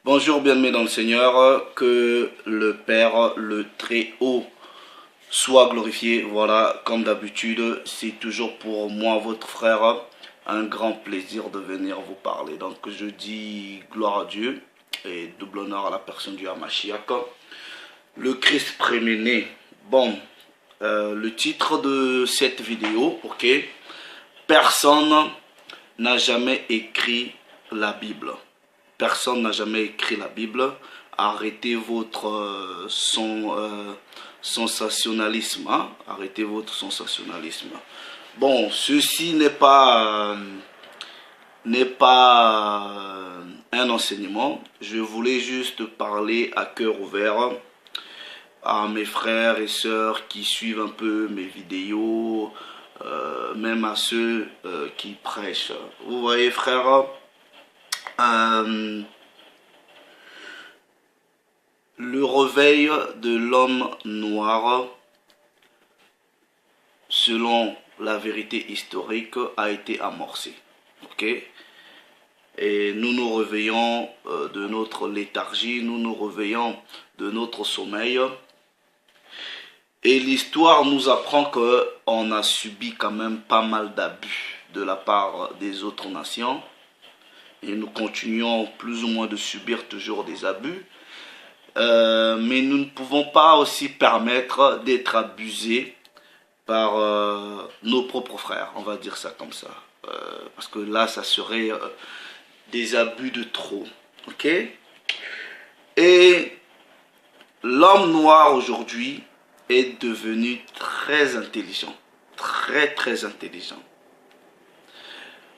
Bonjour, bien-aimés dans le Seigneur, que le Père, le Très-Haut, soit glorifié. Voilà, comme d'habitude, c'est toujours pour moi, votre frère, un grand plaisir de venir vous parler. Donc, je dis gloire à Dieu et double honneur à la personne du Hamashiach, le Christ préméné. Bon, le titre de cette vidéo, ok, personne n'a jamais écrit la Bible. Personne n'a jamais écrit la Bible. Arrêtez votre sensationnalisme. Hein? Arrêtez votre sensationnalisme. Bon, ceci n'est pas un enseignement. Je voulais juste parler à cœur ouvert à mes frères et sœurs qui suivent un peu mes vidéos, même à ceux qui prêchent. Vous voyez, frères, le réveil de l'homme noir, selon la vérité historique, a été amorcé. Ok? Et nous nous réveillons de notre léthargie, nous nous réveillons de notre sommeil. Et l'histoire nous apprend qu'on a subi quand même pas mal d'abus de la part des autres nations. Et nous continuons plus ou moins de subir toujours des abus. Mais nous ne pouvons pas aussi permettre d'être abusés par nos propres frères, on va dire ça comme ça. Parce que là, ça serait des abus de trop. Ok? Et l'homme noir aujourd'hui est devenu très intelligent. Très, très intelligent.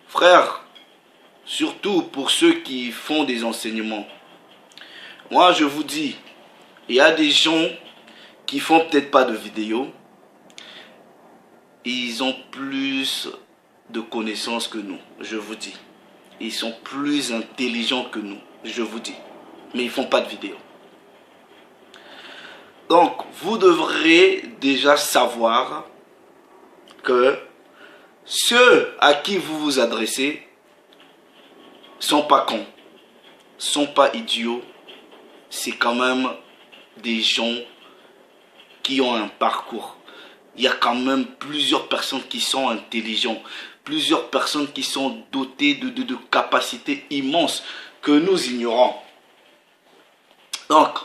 Frère, surtout pour ceux qui font des enseignements. Moi, je vous dis, il y a des gens qui font peut-être pas de vidéos. Ils ont plus de connaissances que nous, je vous dis. Ils sont plus intelligents que nous, je vous dis. Mais ils font pas de vidéos. Donc, vous devrez déjà savoir que ceux à qui vous vous adressez sont pas cons, sont pas idiots. C'est quand même des gens qui ont un parcours. Il y a quand même plusieurs personnes qui sont intelligentes, plusieurs personnes qui sont dotées de capacités immenses que nous ignorons. Donc,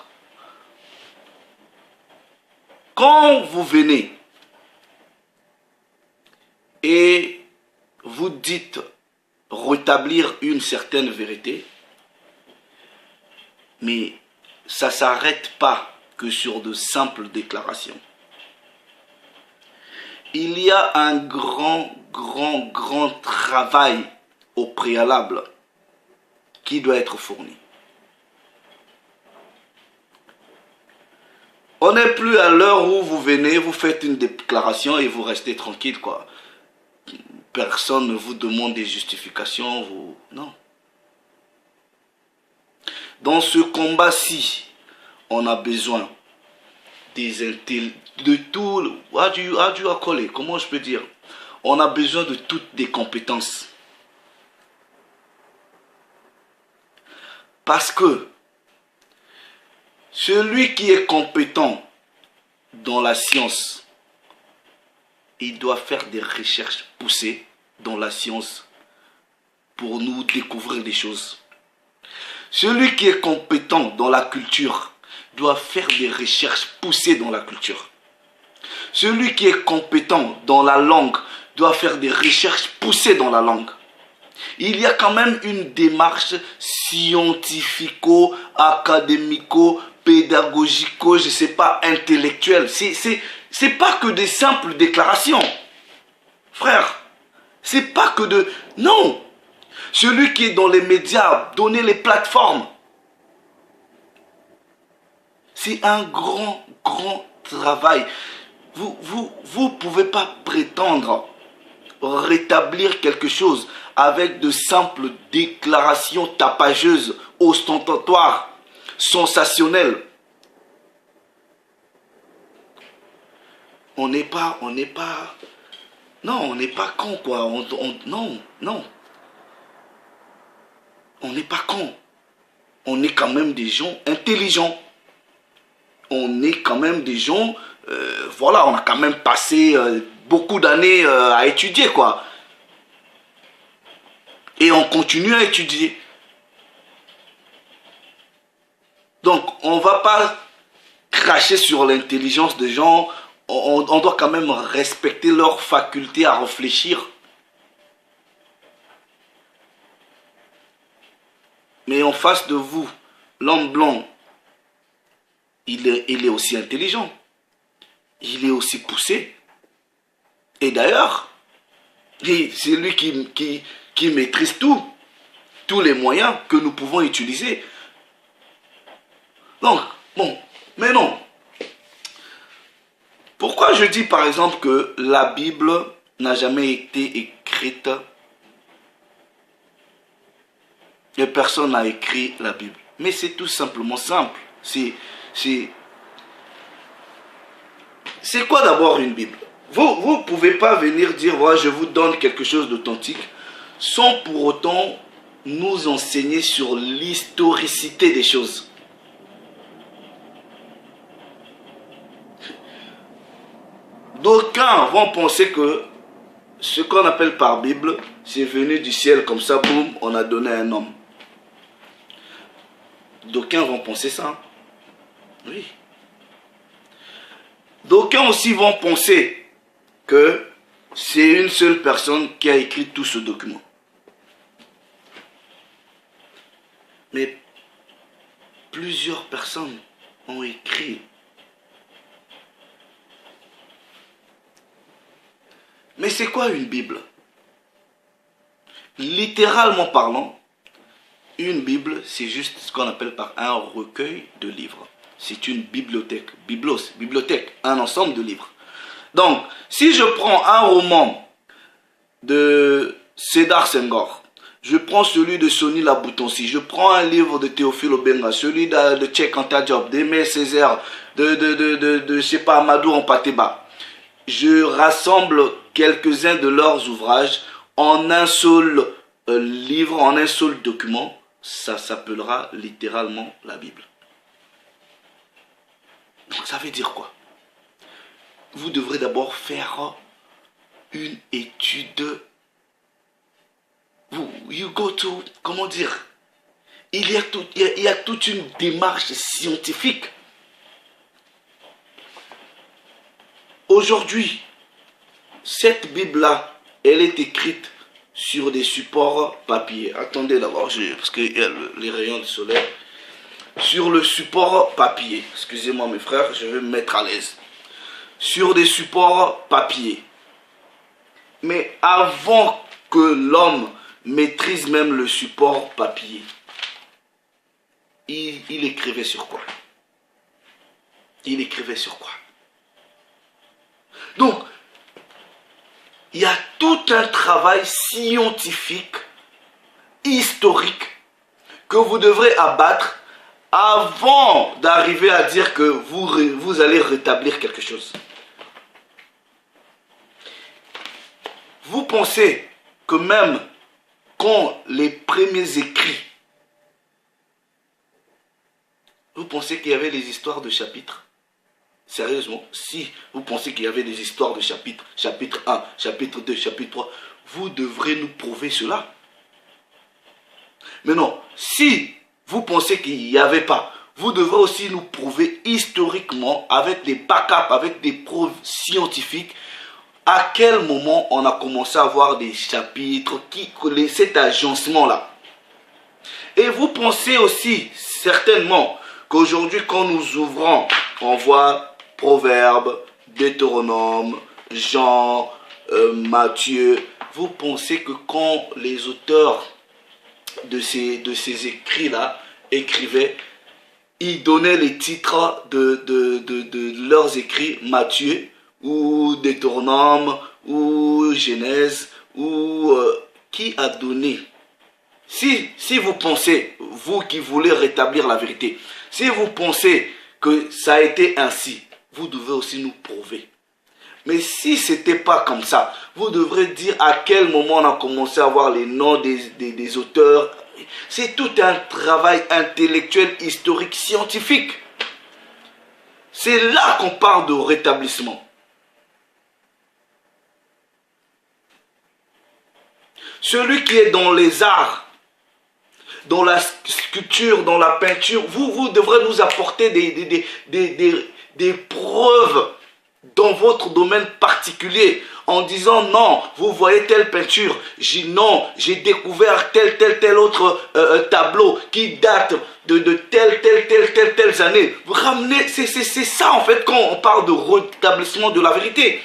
quand vous venez et vous dites rétablir une certaine vérité, mais ça ne s'arrête pas que sur de simples déclarations. Il y a un grand travail au préalable qui doit être fourni. On n'est plus à l'heure où vous venez, vous faites une déclaration et vous restez tranquille, quoi. Personne ne vous demande des justifications, vous... Non. Dans ce combat-ci, on a besoin de tout, comment je peux dire, on a besoin de toutes des compétences. Parce que celui qui est compétent dans la science, il doit faire des recherches poussées dans la science pour nous découvrir des choses. Celui qui est compétent dans la culture doit faire des recherches poussées dans la culture. Celui qui est compétent dans la langue doit faire des recherches poussées dans la langue. Il y a quand même une démarche scientifico-académico, pédagogico, je ne sais pas, intellectuelle. C'est pas que des simples déclarations. Frère, c'est pas que de... Non. Celui qui est dans les médias, donner les plateformes. C'est un grand travail. Vous pouvez pas prétendre rétablir quelque chose avec de simples déclarations tapageuses, ostentatoires, sensationnelles. On n'est pas, non, on n'est pas con, quoi. Non. On n'est pas con. on est quand même des gens intelligents. On est quand même des gens, voilà, on a quand même passé beaucoup d'années à étudier, quoi. Et on continue à étudier. Donc, on ne va pas cracher sur l'intelligence des gens. On doit quand même respecter leur faculté à réfléchir. Mais en face de vous, l'homme blanc, il est aussi intelligent. Il est aussi poussé. Et d'ailleurs, c'est lui qui maîtrise tout. Tous les moyens que nous pouvons utiliser. Donc, bon, mais non. Pourquoi je dis par exemple que la Bible n'a jamais été écrite et personne n'a écrit la Bible? Mais c'est tout simplement simple. C'est quoi d'abord une Bible? Vous ne pouvez pas venir dire, voilà, je vous donne quelque chose d'authentique, sans pour autant nous enseigner sur l'historicité des choses. D'aucuns vont penser que ce qu'on appelle par Bible, c'est venu du ciel comme ça, boum, on a donné un homme. D'aucuns vont penser ça. Oui. D'aucuns aussi vont penser que c'est une seule personne qui a écrit tout ce document. Mais plusieurs personnes ont écrit. Mais c'est quoi une Bible? Littéralement parlant, une Bible, c'est juste ce qu'on appelle par un recueil de livres. C'est une bibliothèque, biblos, bibliothèque, un ensemble de livres. Donc, si je prends un roman de Sédar Senghor, je prends celui de Sonny Laboutonsi, je prends un livre de Théophile Obenga, celui de Cheikh Anta Diop, d'Aimé Césaire, je sais pas, Amadou Ampateba, je rassemble quelques-uns de leurs ouvrages en un seul livre, en un seul document. Ça s'appellera littéralement la Bible. Donc ça veut dire quoi? Vous devrez d'abord faire une étude. You go to, comment dire? Il y a toute une démarche scientifique. Aujourd'hui, cette Bible-là, elle est écrite sur des supports papier. Attendez d'abord, parce qu'il y a les rayons du soleil. Sur le support papier. Excusez-moi mes frères, je vais me mettre à l'aise. Sur des supports papier. Mais avant que l'homme maîtrise même le support papier, il écrivait sur quoi? Il écrivait sur quoi? Donc, il y a tout un travail scientifique, historique, que vous devrez abattre avant d'arriver à dire que vous allez rétablir quelque chose. Vous pensez que même quand les premiers écrits, vous pensez qu'il y avait les histoires de chapitres? Sérieusement, si vous pensez qu'il y avait des histoires de chapitres, chapitre 1, chapitre 2, chapitre 3, vous devrez nous prouver cela. Mais non, si vous pensez qu'il n'y avait pas, vous devrez aussi nous prouver historiquement, avec des backups, avec des preuves scientifiques, à quel moment on a commencé à avoir des chapitres, cet agencement-là. Et vous pensez aussi, certainement, qu'aujourd'hui, quand nous ouvrons, on voit Proverbes, Deutéronome, Jean, Matthieu. Vous pensez que quand les auteurs de ces écrits-là écrivaient, ils donnaient les titres de leurs écrits, Matthieu, ou Deutéronome, ou Genèse, ou qui a donné? Si vous pensez, vous qui voulez rétablir la vérité, si vous pensez que ça a été ainsi, vous devez aussi nous prouver. Mais si ce n'était pas comme ça, vous devrez dire à quel moment on a commencé à voir les noms des auteurs C'est tout un travail intellectuel, historique, scientifique. C'est là qu'on parle de rétablissement. Celui qui est dans les arts, dans la sculpture, dans la peinture, vous devrez nous apporter des preuves dans votre domaine particulier, en disant non, vous voyez telle peinture, non, j'ai découvert tel autre tableau qui date de telles années. Vous ramenez, c'est ça en fait quand on parle de rétablissement de la vérité.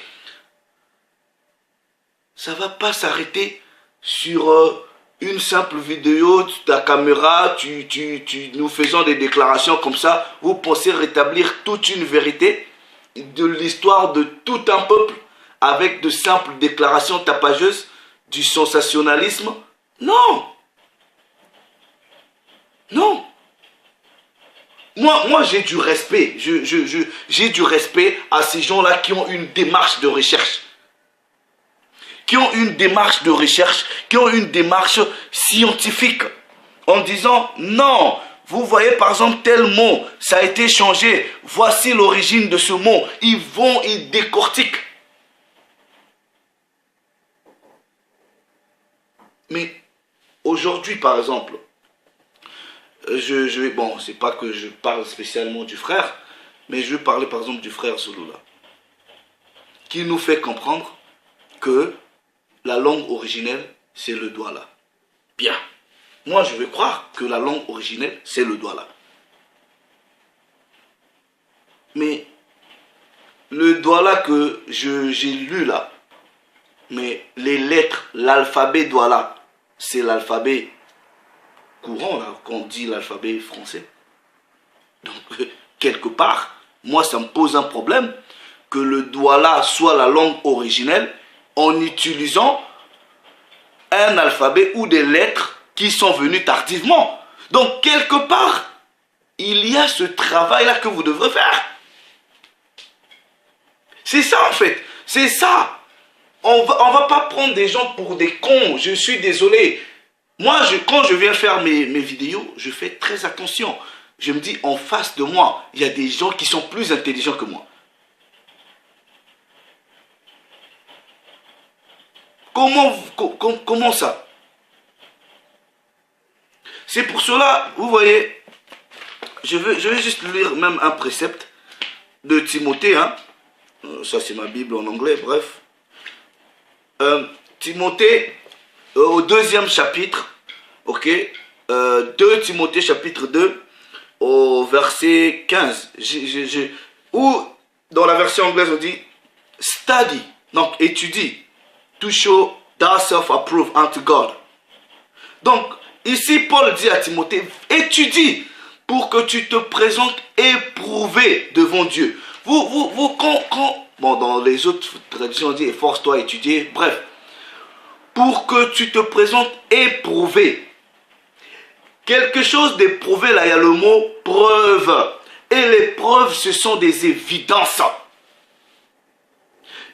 Ça ne va pas s'arrêter sur une simple vidéo, ta caméra, nous faisons des déclarations comme ça. Vous pensez rétablir toute une vérité de l'histoire de tout un peuple avec de simples déclarations tapageuses, du sensationnalisme? Non. Non. Moi j'ai du respect. J'ai du respect à ces gens-là qui ont une démarche de recherche. Qui ont une démarche de recherche, qui ont une démarche scientifique. En disant non. Vous voyez par exemple tel mot, ça a été changé. Voici l'origine de ce mot. Ils décortiquent. Mais aujourd'hui par exemple, bon, c'est pas que je parle spécialement du frère, mais je vais parler par exemple du frère Zouloula, qui nous fait comprendre que la langue originelle, c'est le Douala. Bien. Moi, je vais croire que la langue originelle, c'est le Douala. Mais le Douala que j'ai lu là, mais les lettres, l'alphabet Douala, c'est l'alphabet courant, là, qu'on dit l'alphabet français. Donc, quelque part, moi, ça me pose un problème que le Douala soit la langue originelle en utilisant un alphabet ou des lettres qui sont venues tardivement. Donc, quelque part, il y a ce travail-là que vous devrez faire. C'est ça, en fait. C'est ça. On va pas prendre des gens pour des cons. Je suis désolé. Moi, quand je viens faire mes vidéos, je fais très attention. Je me dis, en face de moi, il y a des gens qui sont plus intelligents que moi. Comment ça? C'est pour cela, vous voyez, je vais juste lire même un précepte de Timothée. Hein. Ça, c'est ma Bible en anglais, bref. Timothée, au 2e chapitre, ok, 2 Timothée chapitre 2, au verset 15. Ou dans la version anglaise, on dit study, donc étudie. To show thyself approved unto God. Donc, ici, Paul dit à Timothée, étudie pour que tu te présentes éprouvé devant Dieu. Bon, dans les autres traditions, on dit, efforce-toi à étudier, bref. Pour que tu te présentes éprouvé. Quelque chose d'éprouvé, là, il y a le mot preuve. Et les preuves, ce sont des évidences.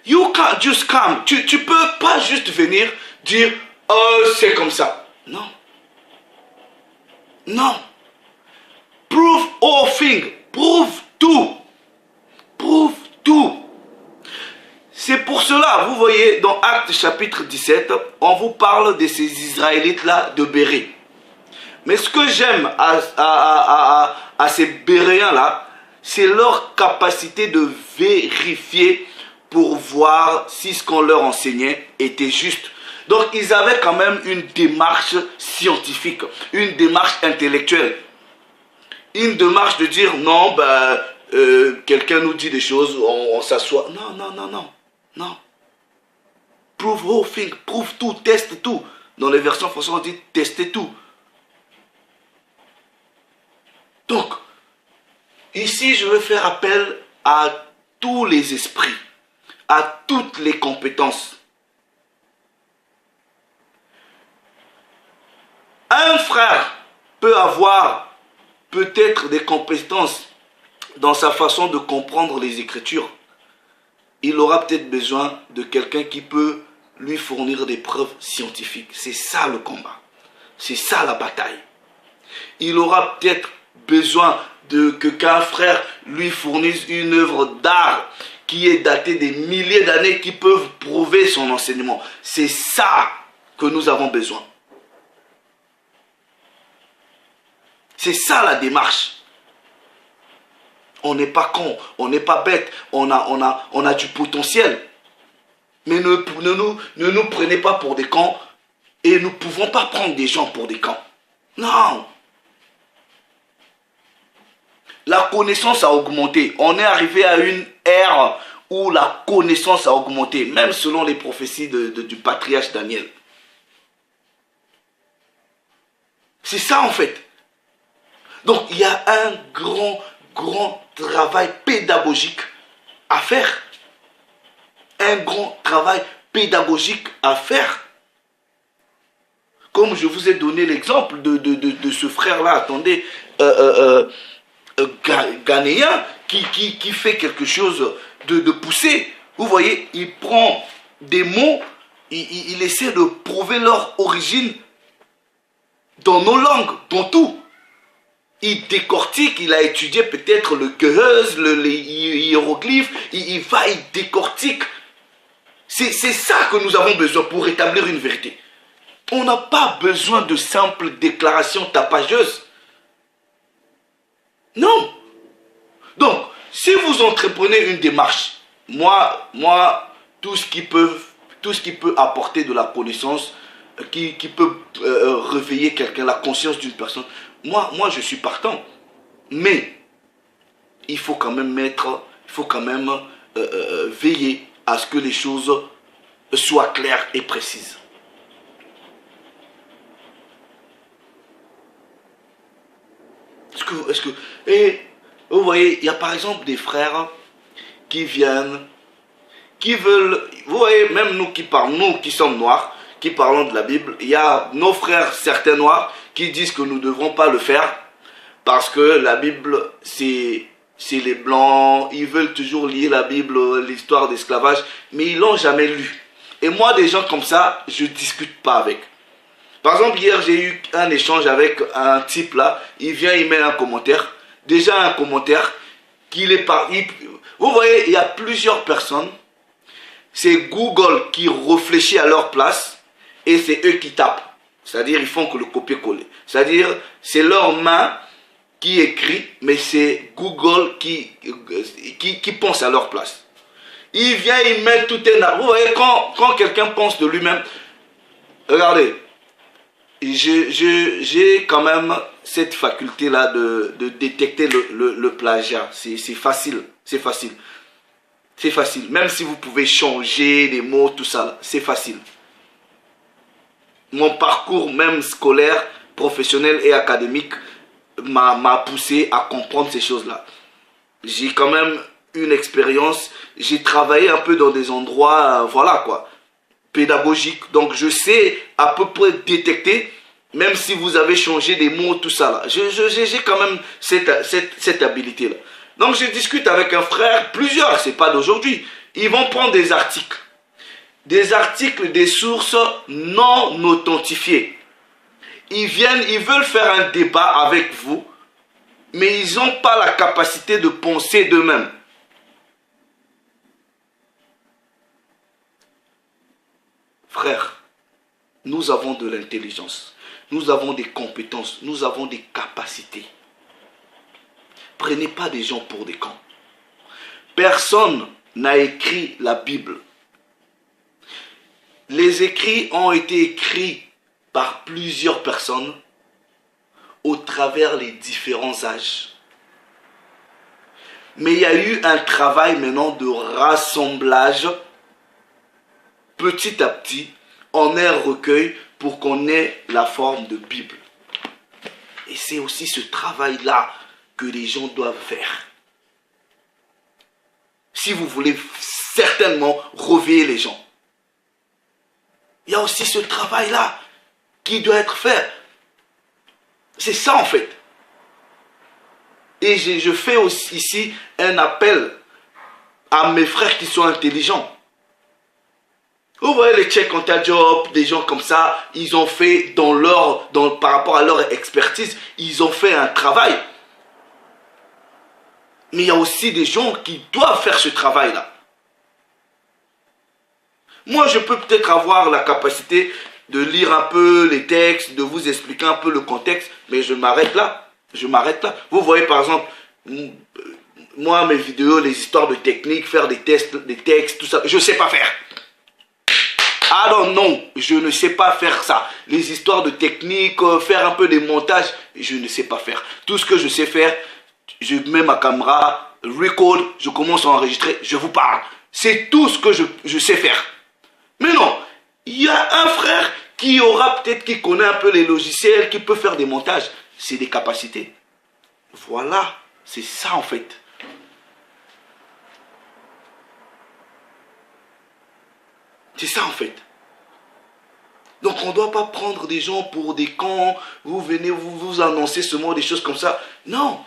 You can't just come. Tu peux pas juste venir dire oh c'est comme ça. Non. Non. Prove all things. Prouve tout. Prouve tout. C'est pour cela, vous voyez, dans Actes chapitre 17, on vous parle de ces Israélites-là de Bérée. Mais ce que j'aime à ces Béréens-là, c'est leur capacité de vérifier pour voir si ce qu'on leur enseignait était juste. Donc ils avaient quand même une démarche scientifique, une démarche intellectuelle. Une démarche de dire non, quelqu'un nous dit des choses, on s'assoit. Non. Prove all things, prouve tout, teste tout. Dans les versions françaises on dit tester tout. Donc, ici je veux faire appel à tous les esprits, à toutes les compétences. Un frère peut avoir peut-être des compétences dans sa façon de comprendre les Écritures. Il aura peut-être besoin de quelqu'un qui peut lui fournir des preuves scientifiques. C'est ça le combat. C'est ça la bataille. Il aura peut-être besoin qu'un frère lui fournisse une œuvre d'art qui est datée des milliers d'années, qui peuvent prouver son enseignement. C'est ça que nous avons besoin. C'est ça la démarche. On n'est pas con, on n'est pas bête, on a du potentiel. Mais ne nous prenez pas pour des cons, et nous ne pouvons pas prendre des gens pour des cons. Non. La connaissance a augmenté. On est arrivé à une ère où la connaissance a augmenté, même selon les prophéties du patriarche Daniel. C'est ça en fait. Donc il y a un grand travail pédagogique à faire. Un grand travail pédagogique à faire. Comme je vous ai donné l'exemple de ce frère-là, attendez, ghanéen, qui fait quelque chose de poussé. Vous voyez, il prend des mots, il essaie de prouver leur origine dans nos langues, dans tout. Il décortique, il a étudié peut-être le Ge'ez, les hiéroglyphes, il décortique. C'est ça que nous avons besoin pour établir une vérité. On n'a pas besoin de simples déclarations tapageuses. Non. Donc, si vous entreprenez une démarche, moi, tout ce qui peut apporter de la connaissance, qui peut réveiller quelqu'un, la conscience d'une personne, moi, je suis partant. Mais, il faut quand même veiller à ce que les choses soient claires et précises. Et vous voyez, il y a par exemple des frères qui viennent, qui veulent, vous voyez, même nous qui parlons, nous qui sommes noirs, qui parlons de la Bible, il y a nos frères, certains noirs, qui disent que nous ne devrons pas le faire, parce que la Bible, c'est les blancs, ils veulent toujours lier la Bible, l'histoire d'esclavage, mais ils ne l'ont jamais lu. Et moi, des gens comme ça, je ne discute pas avec. Par exemple, hier, j'ai eu un échange avec un type là, il vient, il met un commentaire, déjà un commentaire, qu'il est parti. Vous voyez, il y a plusieurs personnes, c'est Google qui réfléchit à leur place, et c'est eux qui tapent. C'est-à-dire, ils font que le copier-coller. C'est-à-dire, c'est leur main qui écrit, mais c'est Google qui pense à leur place. Il vient, il met tout un... Vous voyez, quand quelqu'un pense de lui-même, regardez, j'ai quand même cette faculté-là de détecter le plagiat. C'est facile, c'est facile. C'est facile. Même si vous pouvez changer les mots, tout ça, c'est facile. Mon parcours, même scolaire, professionnel et académique, m'a poussé à comprendre ces choses-là. J'ai quand même une expérience, j'ai travaillé un peu dans des endroits, voilà quoi, pédagogiques. Donc je sais à peu près détecter, même si vous avez changé des mots, tout ça là. J'ai quand même cette habilité-là. Donc je discute avec un frère, plusieurs, c'est pas d'aujourd'hui. Ils vont prendre des articles, des sources non authentifiées. Ils veulent faire un débat avec vous, mais ils n'ont pas la capacité de penser d'eux-mêmes. Frères, nous avons de l'intelligence, nous avons des compétences, nous avons des capacités. Prenez pas des gens pour des cons. Personne n'a écrit la Bible. Les écrits ont été écrits par plusieurs personnes au travers les différents âges. Mais il y a eu un travail maintenant de rassemblage petit à petit en un recueil pour qu'on ait la forme de Bible. Et c'est aussi ce travail-là que les gens doivent faire. Si vous voulez certainement réveiller les gens. Il y a aussi ce travail-là qui doit être fait. C'est ça en fait. Et je fais aussi ici un appel à mes frères qui sont intelligents. Vous voyez les Check Anta Diop, des gens comme ça, ils ont fait par rapport à leur expertise, ils ont fait un travail. Mais il y a aussi des gens qui doivent faire ce travail-là. Moi, je peux peut-être avoir la capacité de lire un peu les textes, de vous expliquer un peu le contexte, mais je m'arrête là. Je m'arrête là. Vous voyez par exemple, moi, mes vidéos, les histoires de technique, faire des tests, des textes, tout ça, je ne sais pas faire. Ah non, je ne sais pas faire ça. Les histoires de technique, faire un peu des montages, je ne sais pas faire. Tout ce que je sais faire, je mets ma caméra, record, je commence à enregistrer, je vous parle. C'est tout ce que je sais faire. Mais non, il y a un frère qui aura peut-être, qui connaît un peu les logiciels, qui peut faire des montages. C'est des capacités. Voilà, c'est ça en fait. C'est ça en fait. Donc on ne doit pas prendre des gens pour des cons. Vous venez, vous annoncez seulement des choses comme ça. Non.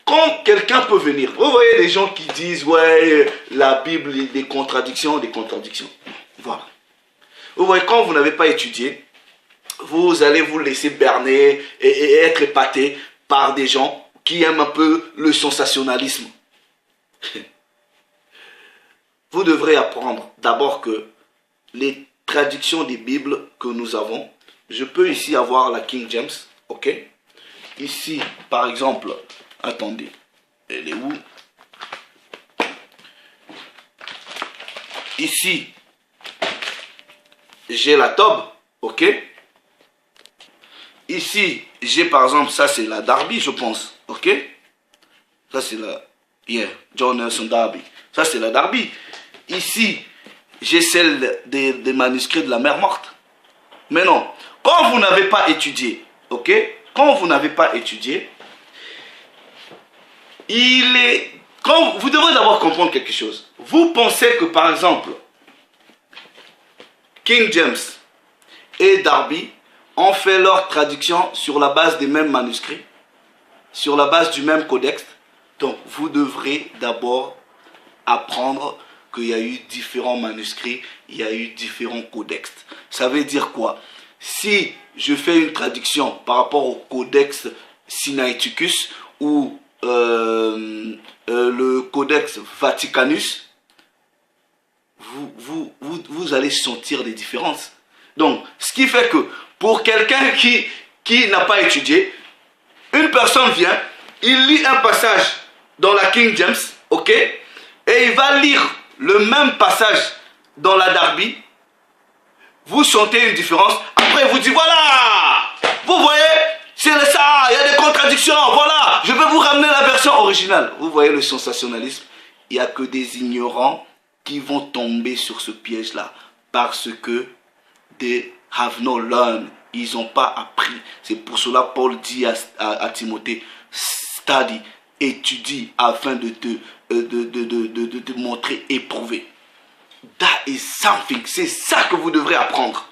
Quand quelqu'un peut venir, vous voyez les gens qui disent, ouais, la Bible, des contradictions, des contradictions. Voilà. Vous voyez, quand vous n'avez pas étudié, vous allez vous laisser berner et être épaté par des gens qui aiment un peu le sensationnalisme. Vous devrez apprendre d'abord que les traductions des Bibles que nous avons, je peux ici avoir la King James, ok? Ici, par exemple, attendez, elle est où? Ici, j'ai la Tob, ok? Ici, j'ai par exemple, ça c'est la Darby, je pense, ok? Ça c'est la, John Nelson Darby. Ça c'est la Darby. Ici, j'ai celle des manuscrits de la mer morte. Mais non, quand vous n'avez pas étudié, ok? Quand vous n'avez pas étudié, vous devrez d'abord comprendre quelque chose. Vous pensez que par exemple, King James et Darby ont fait leur traduction sur la base des mêmes manuscrits, sur la base du même codex. Donc, vous devrez d'abord apprendre qu'il y a eu différents manuscrits, il y a eu différents codex. Ça veut dire quoi? Si je fais une traduction par rapport au codex Sinaiticus ou le codex Vaticanus, vous allez sentir des différences. Donc, ce qui fait que pour quelqu'un qui n'a pas étudié, une personne vient, il lit un passage dans la King James, ok? Et il va lire le même passage dans la Darby. Vous sentez une différence. Après, vous dites, voilà! Vous voyez? C'est ça, il y a des contradictions, voilà! Je vais vous ramener la version originale. Vous voyez le sensationnalisme? Il n'y a que des ignorants qui vont tomber sur ce piège-là. Parce que they have no learned. Ils n'ont pas appris. C'est pour cela que Paul dit à Timothée, study, étudie afin de te montrer éprouvé. That is something. C'est ça que vous devrez apprendre.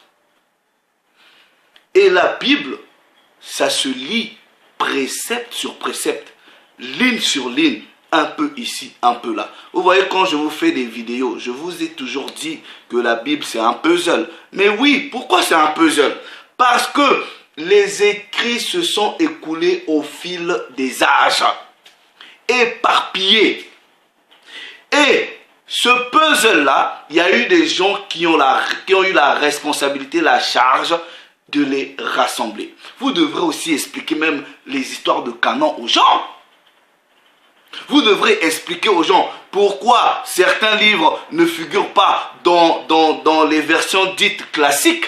Et la Bible, ça se lit précepte sur précepte, ligne sur ligne, un peu ici, un peu là. Vous voyez, quand je vous fais des vidéos, je vous ai toujours dit que la Bible, c'est un puzzle. Mais oui, pourquoi c'est un puzzle? Parce que les écrits se sont écoulés au fil des âges, éparpillés. Et ce puzzle-là, il y a eu des gens qui ont eu la responsabilité, la charge de les rassembler. Vous devrez aussi expliquer même les histoires de canon aux gens. Vous devrez expliquer aux gens pourquoi certains livres ne figurent pas dans les versions dites classiques.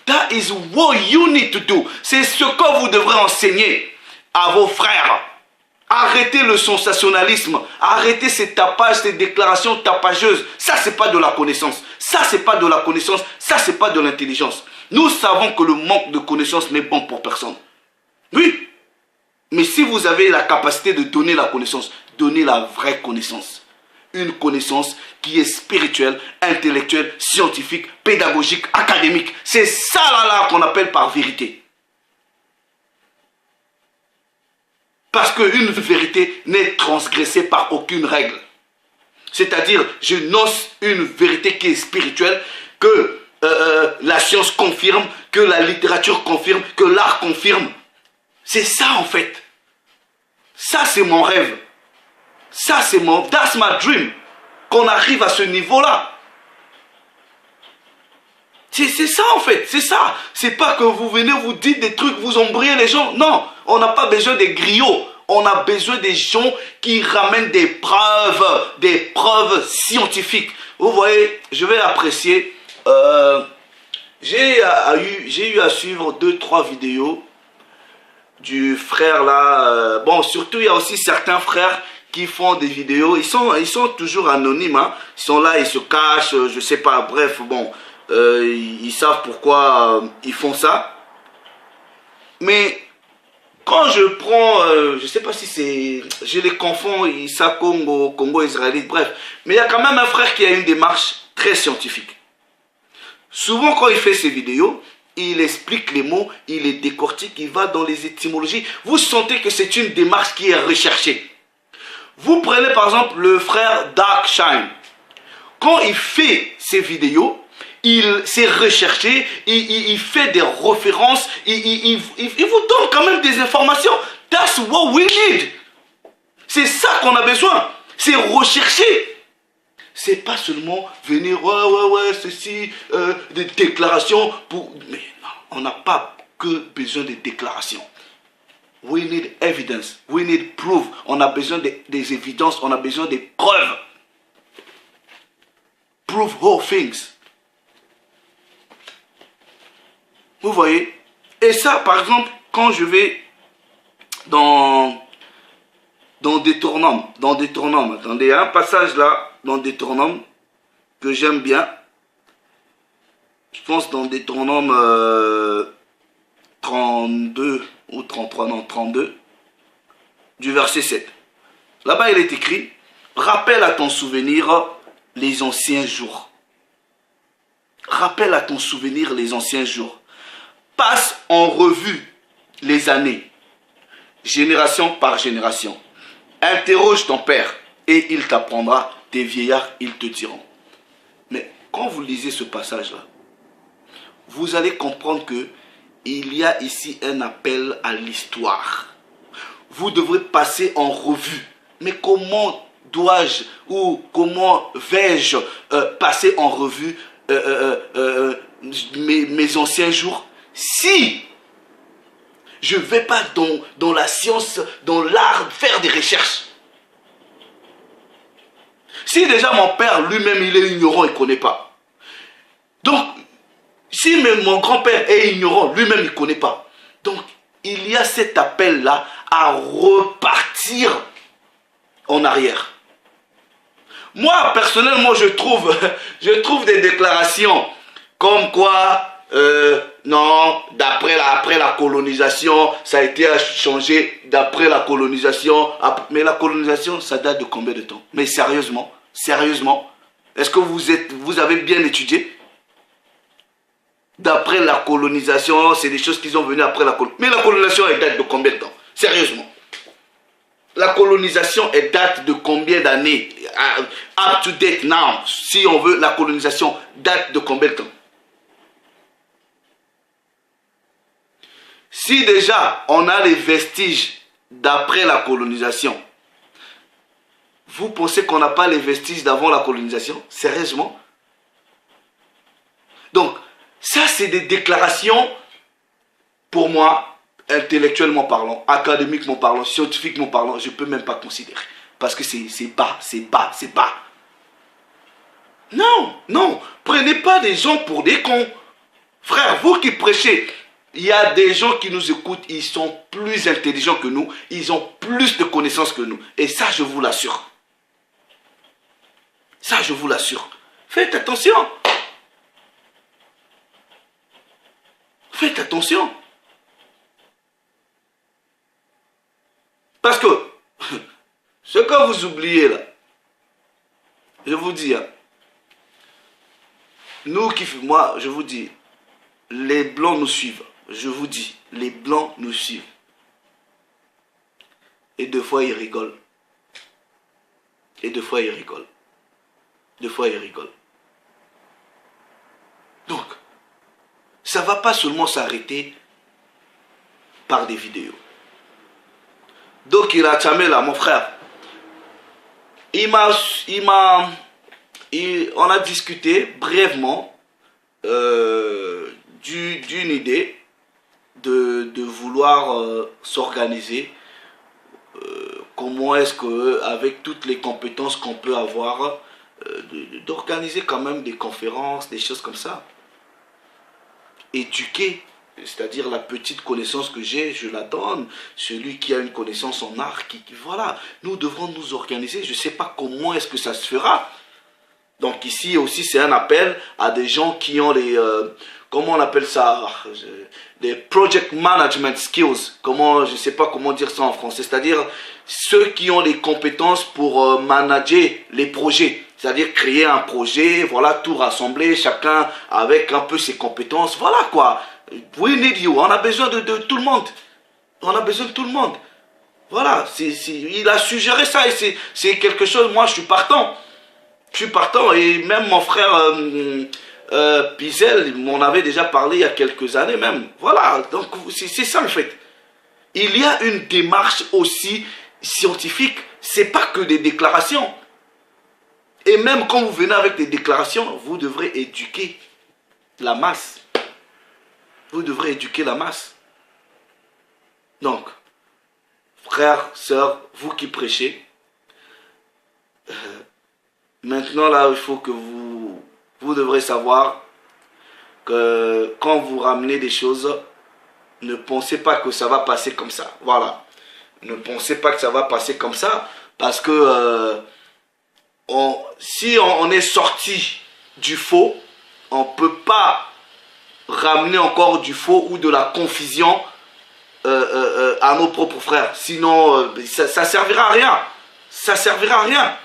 That is what you need to do. C'est ce que vous devrez enseigner à vos frères. Arrêtez le sensationnalisme. Arrêtez ces tapages, ces déclarations tapageuses. Ça, c'est pas de la connaissance. Ça, c'est pas de la connaissance. Ça, c'est pas de l'intelligence. Nous savons que le manque de connaissance n'est bon pour personne. Oui. Mais si vous avez la capacité de donner la connaissance, donnez la vraie connaissance. Une connaissance qui est spirituelle, intellectuelle, scientifique, pédagogique, académique. C'est ça là qu'on appelle par vérité. Parce qu'une vérité n'est transgressée par aucune règle. C'est-à-dire, je nonce une vérité qui est spirituelle, que la science confirme, que la littérature confirme, que l'art confirme. C'est ça en fait. Ça c'est mon rêve. Ça c'est mon... That's my dream. Qu'on arrive à ce niveau-là. C'est ça en fait, c'est ça. C'est pas que vous venez, vous dites des trucs, vous embrouillez les gens. Non, on n'a pas besoin des griots. On a besoin des gens qui ramènent des preuves scientifiques. Vous voyez, je vais apprécier. J'ai eu à suivre 2-3 vidéos du frère là. Bon, surtout il y a aussi certains frères qui font des vidéos. Ils sont toujours anonymes. Hein. Ils sont là, ils se cachent, je sais pas. Bref, bon. Ils savent pourquoi ils font ça. Mais quand je prends, je sais pas si c'est, je les confonds, Issa Congo israélite, bref. Mais il y a quand même un frère qui a une démarche très scientifique. Souvent quand il fait ses vidéos, il explique les mots, il les décortique, il va dans les étymologies. Vous sentez que c'est une démarche qui est recherchée. Vous prenez par exemple le frère Dark Shine. Quand il fait ses vidéos, il s'est recherché, il fait des références, il vous donne quand même des informations. That's what we need. C'est ça qu'on a besoin. C'est rechercher. C'est pas seulement venir, ouais, ceci, des déclarations pour... Mais non, on n'a pas que besoin de déclarations. We need evidence, we need proof. On a besoin des évidences, on a besoin des preuves. Prove all things. Vous voyez? Et ça, par exemple, quand je vais dans Deutéronome, attendez, il y a un passage là, dans Deutéronome, que j'aime bien. Je pense dans Deutéronome 32 ou 33, non, 32, du verset 7. Là-bas, il est écrit, rappelle à ton souvenir les anciens jours. Rappelle à ton souvenir les anciens jours. Passe en revue les années, génération par génération. Interroge ton père et il t'apprendra, tes vieillards, ils te diront. Mais quand vous lisez ce passage-là, vous allez comprendre que il y a ici un appel à l'histoire. Vous devrez passer en revue. Mais comment dois-je ou comment vais-je passer en revue mes anciens jours? Si je ne vais pas dans la science, dans l'art, faire des recherches. Si déjà mon père lui-même il est ignorant, il ne connaît pas. Donc, si même mon grand-père est ignorant, lui-même il ne connaît pas. Donc, il y a cet appel-là à repartir en arrière. Moi, personnellement, je trouve des déclarations comme quoi... non, après la colonisation, ça a été changé d'après la colonisation. Mais la colonisation, ça date de combien de temps? Mais sérieusement, est-ce que vous avez bien étudié? D'après la colonisation, c'est des choses qui sont venues après la colonisation. Mais la colonisation, elle date de combien de temps? Sérieusement. La colonisation, elle date de combien d'années? Up to date now, si on veut, la colonisation date de combien de temps? Si déjà on a les vestiges d'après la colonisation, vous pensez qu'on n'a pas les vestiges d'avant la colonisation? Sérieusement? Donc, ça c'est des déclarations, pour moi, intellectuellement parlant, académiquement parlant, scientifiquement parlant, je ne peux même pas considérer. Parce que c'est bas. Non, prenez pas des gens pour des cons. Frère, vous qui prêchez, il y a des gens qui nous écoutent, ils sont plus intelligents que nous, ils ont plus de connaissances que nous. Et ça, je vous l'assure. Ça, je vous l'assure. Faites attention. Faites attention. Parce que, ce que vous oubliez là, je vous dis, hein, moi, je vous dis, les blancs nous suivent. Je vous dis, les blancs nous suivent. Et des fois, ils rigolent. des fois il rigole. Donc, ça ne va pas seulement s'arrêter par des vidéos. Donc, il a chamé là, mon frère. On a discuté brièvement d'une idée de vouloir s'organiser. Comment est-ce que, avec toutes les compétences qu'on peut avoir, d'organiser quand même des conférences, des choses comme ça. Éduquer, c'est-à-dire la petite connaissance que j'ai, je la donne. Celui qui a une connaissance en art, voilà, nous devrons nous organiser. Je ne sais pas comment est-ce que ça se fera. Donc ici aussi, c'est un appel à des gens qui ont les... comment on appelle ça? Des project management skills. Comment, je ne sais pas comment dire ça en français. C'est-à-dire ceux qui ont les compétences pour manager les projets. C'est-à-dire créer un projet, voilà, tout rassembler, chacun avec un peu ses compétences. Voilà quoi. We need you. On a besoin de tout le monde. On a besoin de tout le monde. Voilà. Il a suggéré ça et c'est quelque chose, moi je suis partant. Je suis partant et même mon frère Pizel m'en avait déjà parlé il y a quelques années même. Voilà. Donc c'est ça le fait. Il y a une démarche aussi scientifique. C'est pas que des déclarations. Et même quand vous venez avec des déclarations, vous devrez éduquer la masse. Vous devrez éduquer la masse. Donc, frères, sœurs, vous qui prêchez, maintenant là, il faut que vous devrez savoir que quand vous ramenez des choses, ne pensez pas que ça va passer comme ça. Voilà. Ne pensez pas que ça va passer comme ça parce que... si on est sorti du faux, on ne peut pas ramener encore du faux ou de la confusion à nos propres frères. Sinon, ça ne servira à rien. Ça servira à rien.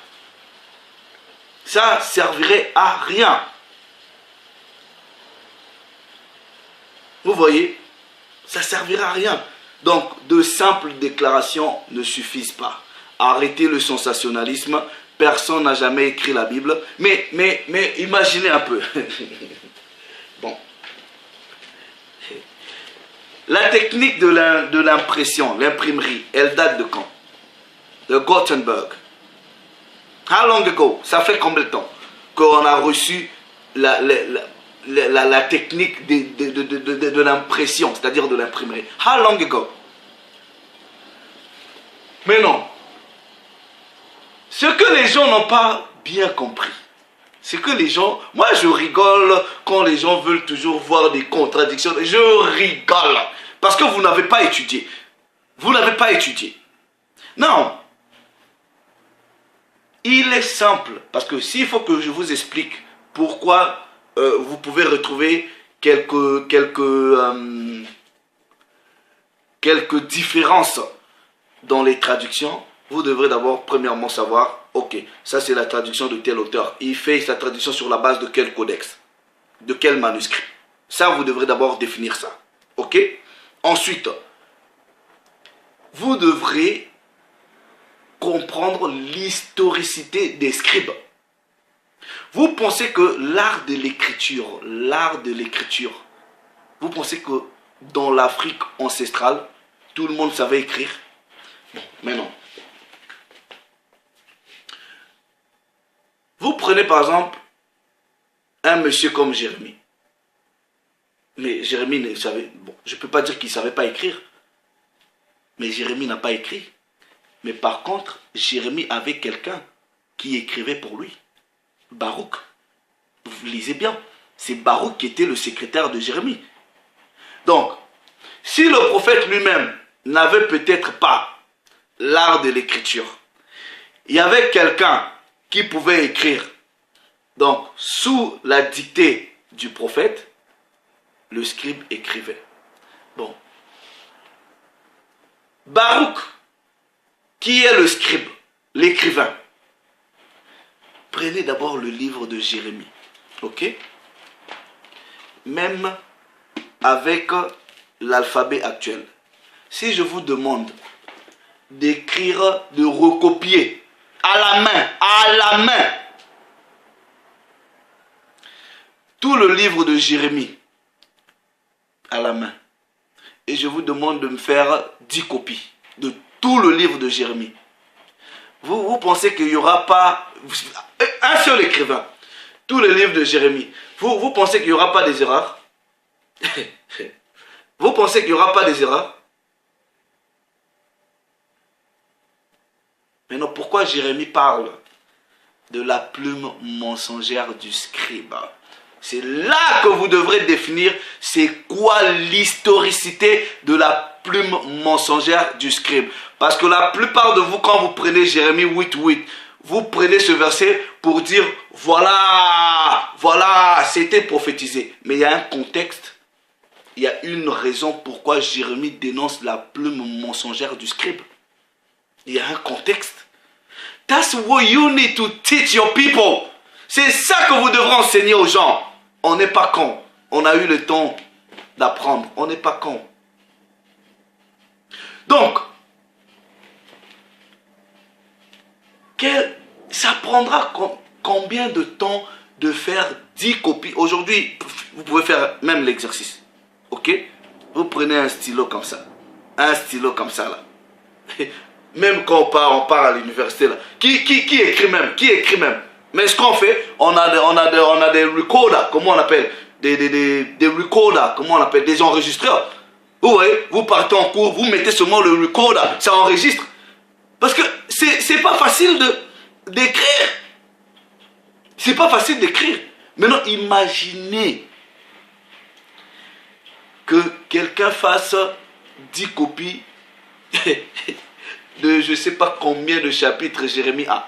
Ça servirait à rien. Vous voyez, ça servira à rien. Donc, de simples déclarations ne suffisent pas. Arrêtez le sensationnalisme. Personne n'a jamais écrit la Bible. Mais imaginez un peu. Bon. La technique de l'impression, l'imprimerie, elle date de quand? De Gutenberg. How long ago? Ça fait combien de temps qu'on a reçu la technique de l'impression, c'est-à-dire de l'imprimerie? How long ago? Mais non. Ce que les gens n'ont pas bien compris, c'est que les gens... Moi, je rigole quand les gens veulent toujours voir des contradictions. Je rigole. Parce que vous n'avez pas étudié. Vous n'avez pas étudié. Non. Il est simple. Parce que s'il faut que je vous explique pourquoi vous pouvez retrouver quelques différences dans les traductions, vous devrez d'abord premièrement savoir, ok, ça c'est la traduction de tel auteur. Il fait sa traduction sur la base de quel codex, de quel manuscrit. Ça, vous devrez d'abord définir ça. Ok? Ensuite, vous devrez comprendre l'historicité des scribes. Vous pensez que l'art de l'écriture, vous pensez que dans l'Afrique ancestrale, tout le monde savait écrire? Bon, mais non. Vous prenez par exemple un monsieur comme Jérémie. Mais Jérémie ne savait... Bon, je ne peux pas dire qu'il ne savait pas écrire. Mais Jérémie n'a pas écrit. Mais par contre, Jérémie avait quelqu'un qui écrivait pour lui. Baruch. Vous lisez bien. C'est Baruch qui était le secrétaire de Jérémie. Donc, si le prophète lui-même n'avait peut-être pas l'art de l'écriture, il y avait quelqu'un qui pouvait écrire. Donc, sous la dictée du prophète, le scribe écrivait. Bon. Baruch, qui est le scribe, l'écrivain? Prenez d'abord le livre de Jérémie. Ok? Même avec l'alphabet actuel. Si je vous demande d'écrire, de recopier à la main, tout le livre de Jérémie à la main. Et je vous demande de me faire 10 copies de tout le livre de Jérémie. Vous pensez qu'il n'y aura pas un seul écrivain, tout le livre de Jérémie, vous pensez qu'il n'y aura pas des erreurs? Vous pensez qu'il n'y aura pas des erreurs? Maintenant, pourquoi Jérémie parle de la plume mensongère du scribe? C'est là que vous devrez définir c'est quoi l'historicité de la plume mensongère du scribe. Parce que la plupart de vous, quand vous prenez Jérémie 8:8, vous prenez ce verset pour dire voilà, c'était prophétisé. Mais il y a un contexte, il y a une raison pourquoi Jérémie dénonce la plume mensongère du scribe. Il y a un contexte. That's what you need to teach your people. C'est ça que vous devrez enseigner aux gens. On n'est pas con. On a eu le temps d'apprendre. On n'est pas con. Donc, ça prendra combien de temps de faire 10 copies? Aujourd'hui, vous pouvez faire même l'exercice. Ok? Vous prenez un stylo comme ça. Un stylo comme ça là. Même quand on part à l'université là. Qui écrit même? Qui écrit même? Mais ce qu'on fait, on a des recorders, comment on appelle? Des recorders, comment on appelle? Des enregistreurs. Vous voyez, vous partez en cours, vous mettez seulement le recorder, ça enregistre. Parce que c'est pas facile d'écrire. C'est pas facile d'écrire. Maintenant, imaginez que quelqu'un fasse 10 copies de je ne sais pas combien de chapitres Jérémie a.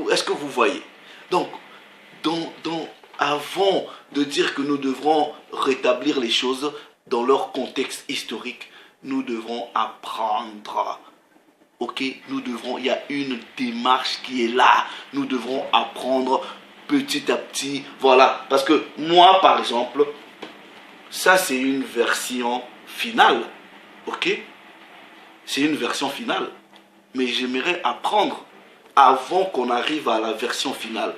Est-ce que vous voyez? Donc, avant de dire que nous devrons rétablir les choses dans leur contexte historique, nous devrons apprendre. Ok, il y a une démarche qui est là. Nous devrons apprendre petit à petit. Voilà, parce que moi, par exemple, ça c'est une version finale. Ok, c'est une version finale. Mais j'aimerais apprendre avant qu'on arrive à la version finale.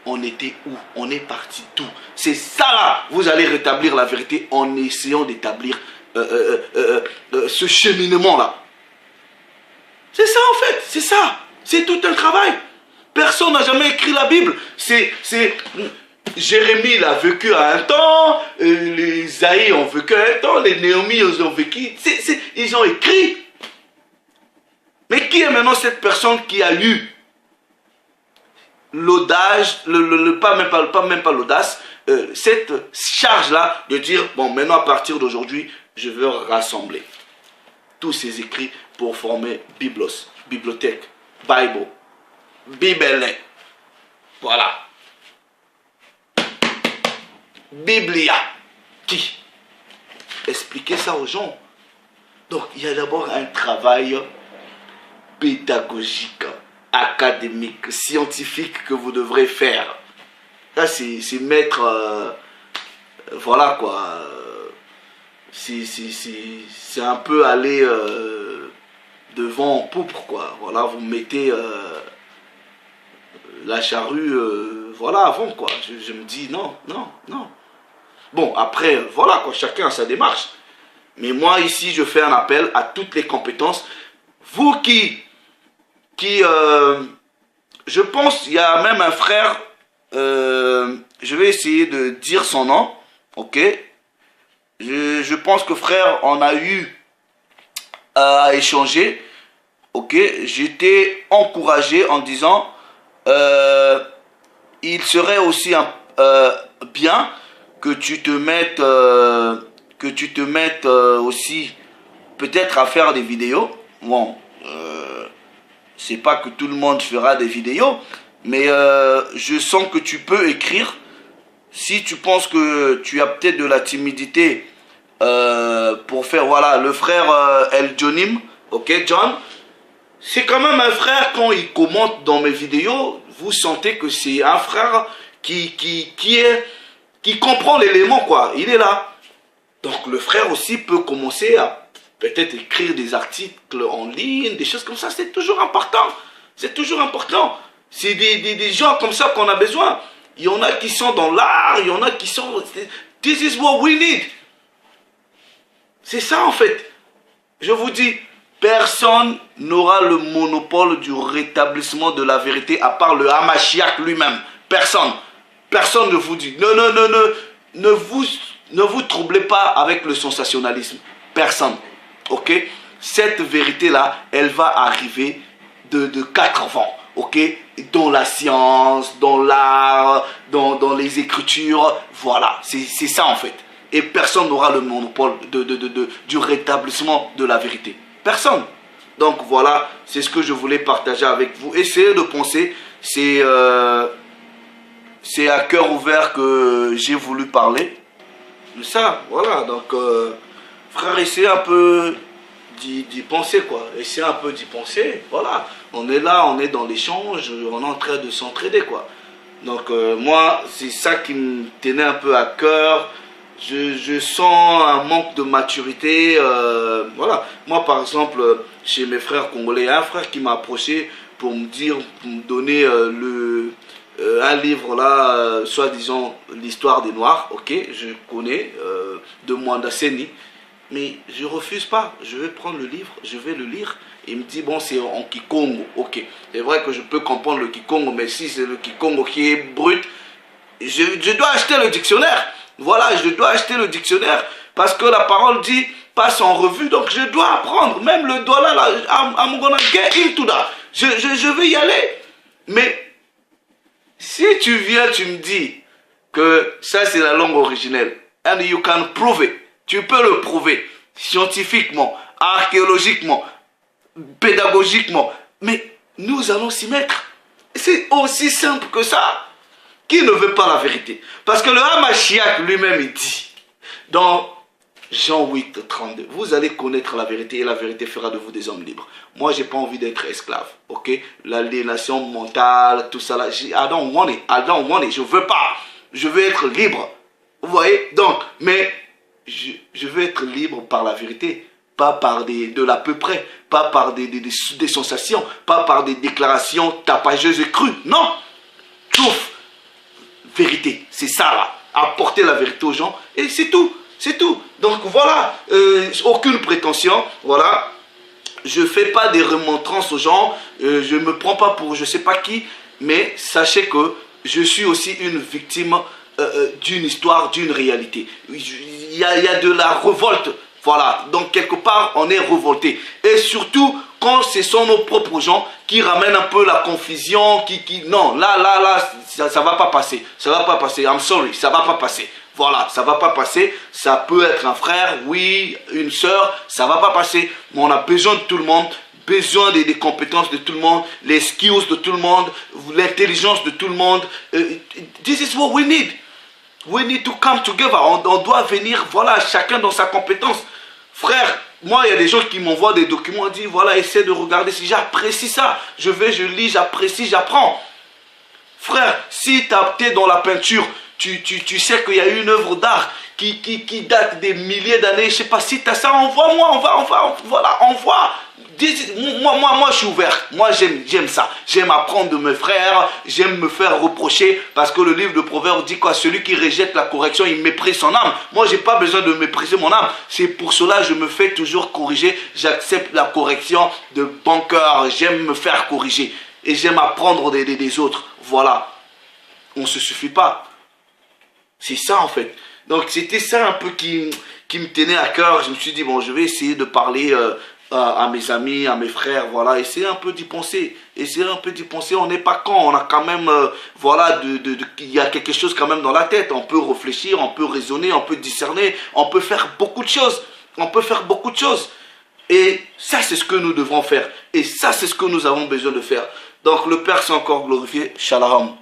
On était où? On est parti d'où? C'est ça là. Vous allez rétablir la vérité en essayant d'établir ce cheminement là. C'est ça en fait. C'est ça. C'est tout un travail. Personne n'a jamais écrit la Bible. Jérémie il a vécu à un temps. Les Isaïe ont vécu à un temps. Les Néhémie ils ont vécu. Ils ont écrit. Mais qui est maintenant cette personne qui a eu l'audace, pas même pas l'audace, cette charge-là de dire, bon, maintenant à partir d'aujourd'hui, je veux rassembler tous ces écrits pour former Biblos, bibliothèque, Bible, Bible, voilà. Biblia, qui? Expliquer ça aux gens. Donc, il y a d'abord un travail pédagogique, académique, scientifique que vous devrez faire. Là, c'est mettre... voilà quoi. C'est un peu aller devant en pourpre quoi. Voilà, vous mettez la charrue voilà avant quoi. Je me dis non. Bon, après, voilà quoi, chacun a sa démarche. Mais moi ici, je fais un appel à toutes les compétences. Vous je pense, il y a même un frère, je vais essayer de dire son nom, ok. Je pense que frère, on a eu à échanger, ok. J'étais encouragé en disant, il serait aussi bien que tu te mettes, aussi peut-être à faire des vidéos. Bon, c'est pas que tout le monde fera des vidéos, mais je sens que tu peux écrire. Si tu penses que tu as peut-être de la timidité pour faire, voilà, le frère El Jonim, ok, John, c'est quand même un frère, quand il commente dans mes vidéos, vous sentez que c'est un frère qui comprend l'élément, quoi, il est là. Donc le frère aussi peut commencer à peut-être écrire des articles en ligne, des choses comme ça, c'est toujours important. C'est toujours important. C'est des gens comme ça qu'on a besoin. Il y en a qui sont dans l'art, il y en a qui sont... This is what we need. C'est ça en fait. Je vous dis, personne n'aura le monopole du rétablissement de la vérité à part le Hamashiach lui-même. Personne. Personne ne vous dit. Ne vous troublez pas avec le sensationnalisme. Personne. Ok? Cette vérité-là, elle va arriver de 4 vents. Ok? Dans la science, dans l'art, dans les écritures. Voilà. C'est ça en fait. Et personne n'aura le monopole du rétablissement de la vérité. Personne. Donc voilà, c'est ce que je voulais partager avec vous. Essayez de penser. C'est à cœur ouvert que j'ai voulu parler. Mais ça, voilà. Donc, frère, essayez un peu d'y penser, quoi. Essayez un peu d'y penser. Voilà. On est là, on est dans l'échange, on est en train de s'entraider, quoi. Donc, moi, c'est ça qui me tenait un peu à cœur. Je sens un manque de maturité. Voilà. Moi, par exemple, chez mes frères congolais, il y a un frère qui m'a approché pour me dire, pour me donner un livre là, soi-disant l'histoire des Noirs. Ok, je connais, de Mwanda Seni. Mais je refuse pas. Je vais prendre le livre, je vais le lire. Il me dit, bon, c'est en Kikongo. Ok, c'est vrai que je peux comprendre le Kikongo, mais si c'est le Kikongo qui est brut, je dois acheter le dictionnaire. Voilà, je dois acheter le dictionnaire parce que la parole dit passe en revue, donc je dois apprendre. Même le dollar là, I'm gonna get into that. Je vais y aller. Mais si tu viens, tu me dis que ça c'est la langue originelle, and you can prove it, tu peux le prouver scientifiquement, archéologiquement, pédagogiquement, mais nous allons s'y mettre. C'est aussi simple que ça. Qui ne veut pas la vérité? Parce que le Hamashiach lui-même, il dit, dans Jean 8, 32, vous allez connaître la vérité et la vérité fera de vous des hommes libres. Moi, je n'ai pas envie d'être esclave, ok? L'aliénation mentale, tout ça là, I don't want it, je ne veux pas. Je veux être libre, vous voyez? Donc, mais je veux être libre par la vérité, pas par de l'à peu près, pas par des sensations, pas par des déclarations tapageuses et crues, non! Sauf vérité, c'est ça là, apporter la vérité aux gens et c'est tout, c'est tout. Donc voilà, aucune prétention, voilà, je fais pas des remontrances aux gens, je me prends pas pour je sais pas qui, mais sachez que je suis aussi une victime d'une histoire, d'une réalité. Il y a de la révolte, voilà, donc quelque part on est révolté et surtout quand ce sont nos propres gens qui ramènent un peu la confusion, non, là, ça va pas passer, ça va pas passer, I'm sorry, ça va pas passer, voilà, ça va pas passer, ça peut être un frère, oui, une soeur, ça va pas passer, mais on a besoin de tout le monde, besoin des compétences de tout le monde, les skills de tout le monde, l'intelligence de tout le monde, this is what we need to come together, on doit venir, voilà, chacun dans sa compétence, frère. Moi, il y a des gens qui m'envoient des documents, ils disent, voilà, essaie de regarder si j'apprécie ça. Je lis, j'apprécie, j'apprends. Frère, si tu es dans la peinture, tu sais qu'il y a une œuvre d'art qui date des milliers d'années, je ne sais pas si tu as ça, envoie-moi, voilà, envoie. Moi, je suis ouvert. Moi, j'aime ça. J'aime apprendre de mes frères. J'aime me faire reprocher. Parce que le livre de Proverbes dit quoi? Celui qui rejette la correction, il méprise son âme. Moi, je n'ai pas besoin de mépriser mon âme. C'est pour cela que je me fais toujours corriger. J'accepte la correction de bon cœur. J'aime me faire corriger. Et j'aime apprendre des autres. Voilà. On ne se suffit pas. C'est ça, en fait. Donc, c'était ça un peu qui me tenait à cœur. Je me suis dit, bon, je vais essayer de parler... à mes amis, à mes frères, voilà, essayez un peu d'y penser, on n'est pas con, on a quand même, voilà, il y a quelque chose quand même dans la tête, on peut réfléchir, on peut raisonner, on peut discerner, on peut faire beaucoup de choses, et ça c'est ce que nous devons faire, et ça c'est ce que nous avons besoin de faire. Donc le Père s'est encore glorifié, Shalom.